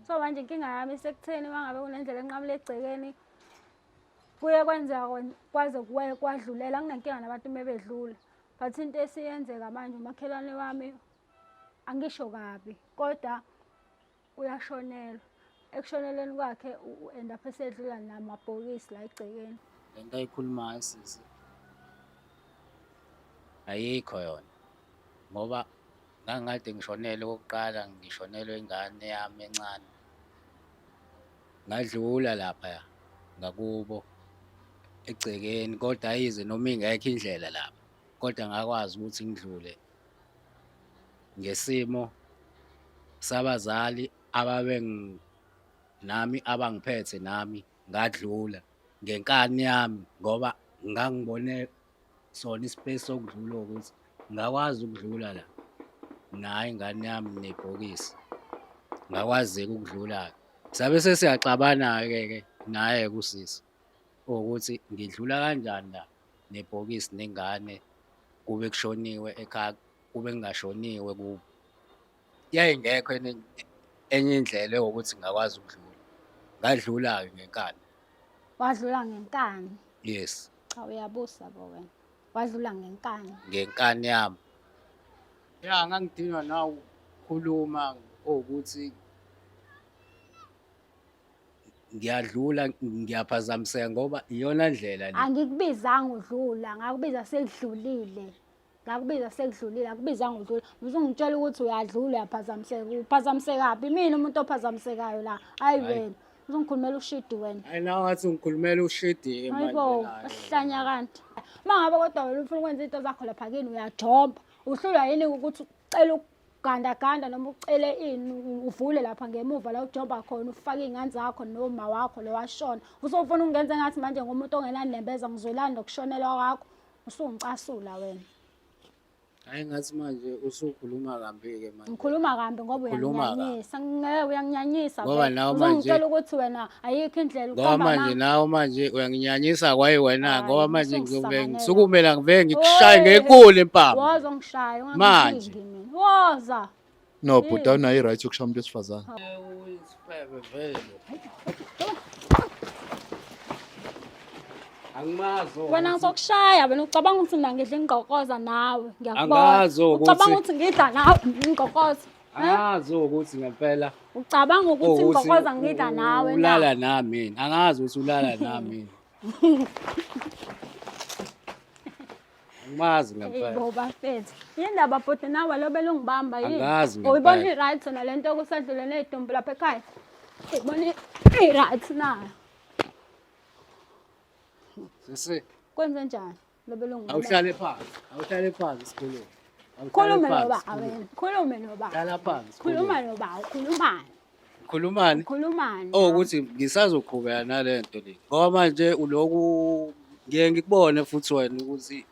So manje inkinga yami isekutheni uma ngabe kunendlela enqamula egcekeni kuye kwenzeka kwaze kwadlulela kunenkinga nabantu mebedlula but into esiyenzeka manje umakhelwane wami angisho kabi kodwa uyashonelwa ekushoneleni kwakhe u-end up esedlula namabhokisi la egcekeni. Lento ayikhulumayo sisi ayikho yona ngoba ngangikade ngishonelwe okokuqala ngishonelwe ingane yami encane ngadlula laphaya ngakubo egcekeni kodwa ayize noma ingekho indlela lapha kodwa ngakwazi ukuthi ngidlule ngesimo sabazali nami abangiphethe nami ngadlula ngenkani yami ngoba ngangibone sona ispace sokudlula ukuthi ngakwazi ukudlula la nayo ingane yami nebhokisi ngakwazi-ke ukudlula-ke sabe sesiyaxabana-ke naye kusisi ukuthi ngidlula kanjani la nebhokisi nengane kube kushoniwe ekhaya kube kungashoniwe kubo yayingekho enye indlela ewukuthi ngakwazi ukudlula ngadlula-ke ngenkani. Wadlula ngenkani? Yes. Cha uyabusa bo wena, wadlula ngenkani? Ngenkani yami ya ngangidinwa nawe ukukhuluma ukuthi ngiyadlula ngiyaphazamiseka ngoba iyona ndlela le. Angikubizanga udlula ngakubiza sekudlulile akubizanga udlula uzungitshela ukuthi uyadlula uyaphazamiseka uphazamisekaphi mina umuntu ophazamisekayo la hayi wena uzongikhulumela ushidi wena. Hayi nawe ngathi ungikhulumela ushidi manje. Hayibo asihlanya kanti uma ngabe kodwa wena ufuna ukwenza into zakho lapha kini uyajoba uhlulwa yini ukuthi ucela ukugandaganda noma ucele ini uvule lapha ngemuva la ujoba khona ufake iy'ngane zakho noma wakho lo washona usufuna ukungenza ngathi manje ngumuntu ongenanembeza ngizwelani nokushonelwa kwakho usungicasula wena. Hayi ngathi manje usukhuluma kambi-ke manje. Ngikhuluma kambi ngoba uyanginyanyisa uyanginyanyisa ngoba nawe manje uzongitshela ukuthi wena ayikho indlela ngoba manje nawe manje uyanginyanyisa kwaye wena ngoba manje ngizobe ngisukumela ngivele ngikushaye ngenkulu impama. Woza ungishaya manje mina woza no bhuti awunayo i-right yokushaya umuntu wesifazane. Uyisifebe vele. Angimazi wena ngizokushaya wena ucabanga ukuthi mina ngidla ingqokoza nawe Angazi ukuthi ucabanga ukuthi ngidla nawe ingqokoza angazi ukuthi ngempela ucabanga ukuthi ingqokoza ngidla nawe na ulala nami angazi ukuthi ulala nami angimazi ngempela bo bafethu yindaba bhuti nawe lobe lungibamba yini angazi uyibona i-right na lento yokusadlule nezidumbu lapha ekhaya uyibona i-right na sisi kwenze njani lobe lungibamba awuhlale phansi sikhulume khulume noba wena khulume noba hlala phansi khuluma noba khulumani ukuthi ngisazoqhubeka nalento le ngoba manje uloku ngeke ngikubone futhi wena ukuthi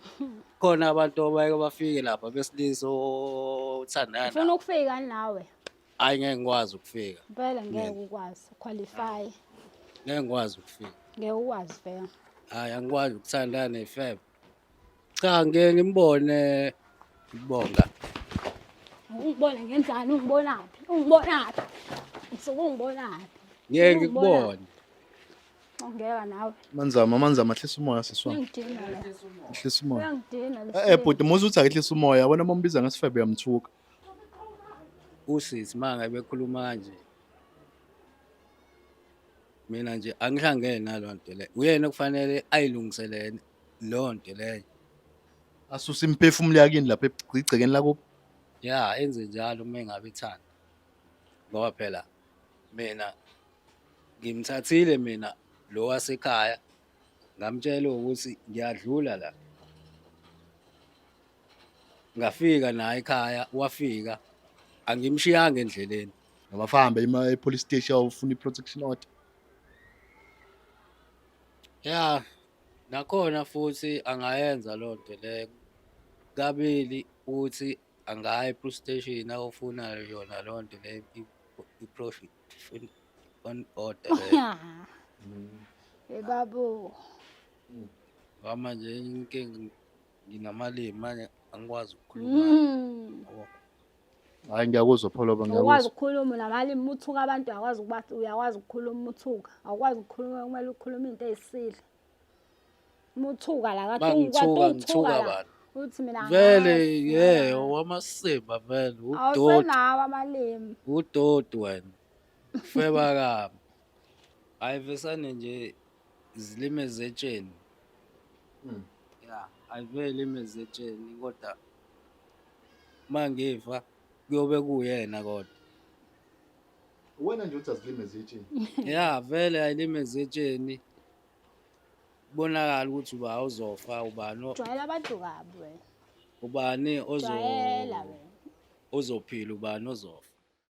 khona abantu abayeke bafike lapha besilisa othandana ufuna ukufika nawe hayi ngeke ngikwazi ukufika impela ngeke ukwazi qualify ngeke ngikwazi ukufika ngeke ukwazi vele hayi angikwazi ukuthandana nefebe cha ngeke ngimbone ngibonga ungibone ngenzani ungibonaphi usuke ungibonaphi ngeke ngikubone ongeka nawe manzama hlisa umoya siswa ngidina la hlisa umoya uyangidina bhuti muze uthi akehlisa umoya wena mombiza ngesifebe uyamthuka usisi manga bekhuluma kanje mina nje angihlangene nalonto le uyena kufanele ayilungiselene lonto leyo asusa imphefumulo yakini lapha egcekeni lakubo ya enze njalo uma engabe ithanda ngoba phela mina ngimthathile mina lo wasekhaya ngamtshela ukuthi ngiyadlula la ngafika naye ekhaya wafika angimshiyanga endleleni ngabahambe e-police station ufuna i-protection order ya nakhona futhi angayenza lonto le kabili ukuthi angaya e-police station awufuna yona lonto le i-profit on order babo manje inkinga nginamalimi manje angikwazi ukukhuluma Hayi ngiyakuzwa Pholoba Ukwazi ngiyakuzwa. ukukhuluma namalimi umuthuka abantu uyakwazi ukukhuluma uthuka. Awukwazi ukukhuluma kumele ukhulume into ey'sile. Umuthuka la Uma ngithuka ngithuka la. bani? Uthi mina Vele angazi, wamasimba vele udoti. awusenawo amalimi. Udodi wena. Feba kabi. Ayivesane nje izilimi ezetsheni. Ya, ayivele ilimi ezetsheni kodwa mangifa kuyobe kuyena kodwa. Wena nje uthi azilime ezitsheni. Ya, vele ayilimi ezetsheni. Kubonakala ukuthi uba uzofa ubani Jwayela abantu kabi wena. ubani Jwayela wena. ozophila ubani ozofa.